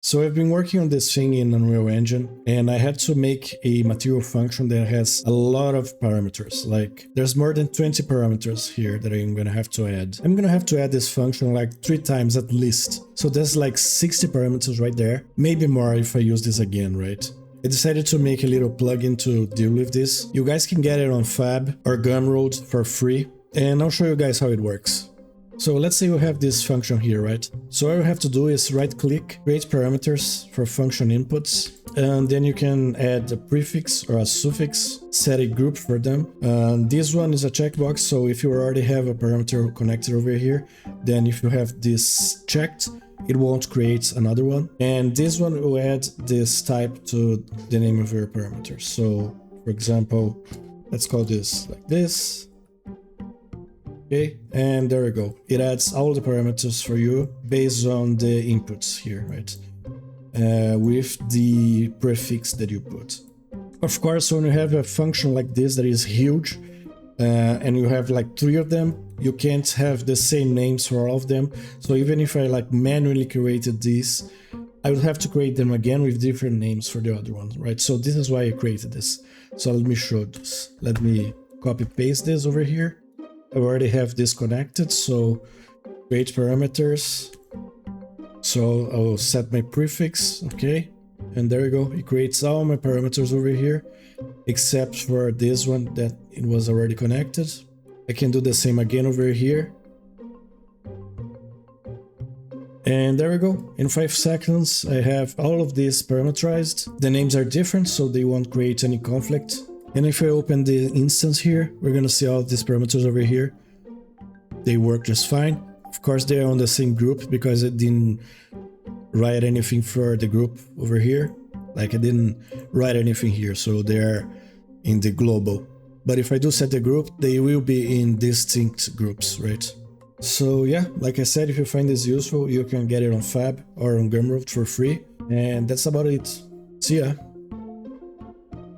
So I've been working on this thing in Unreal Engine, and I had to make a material function that has a lot of parameters. Like there's more than 20 parameters here that I'm gonna have to add. I'm gonna have to add this function like 3 times at least. So there's like 60 parameters right there, maybe more if I use this again, right? I decided to make a little plugin to deal with this. You guys can get it on Fab or Gumroad for free, and I'll show you guys how it works. So let's say we have this function here, right? So all you have to do is right click, create parameters for function inputs, and then you can add a prefix or a suffix, set a group for them. This one is a checkbox, so if you already have a parameter connected over here, then if you have this checked, it won't create another one. And this one will add this type to the name of your parameter. So for example, let's call this like this. Okay, and there we go. It adds all the parameters for you based on the inputs here, right? With the prefix that you put. Of course, when you have a function like this that is huge, and you have like 3 of them, you can't have the same names for all of them. So even if I like manually created these, I would have to create them again with different names for the other ones, right? So this is why I created this. So let me show this. Let me copy paste this over here. I already have this connected, so create parameters. So I'll set my prefix, okay? And there you go, it creates all my parameters over here, except for this one that it was already connected. I can do the same again over here. And there we go, in 5 seconds I have all of these parameterized. The names are different, so they won't create any conflict. And if I open the instance here, we're gonna see all of these parameters over here. They work just fine. Of course, they are on the same group because I didn't write anything for the group over here. Like I didn't write anything here, so they're in the global. But if I do set the group, they will be in distinct groups, right? So yeah, like I said, if you find this useful, you can get it on Fab or on Gumroad for free. And that's about it. See ya!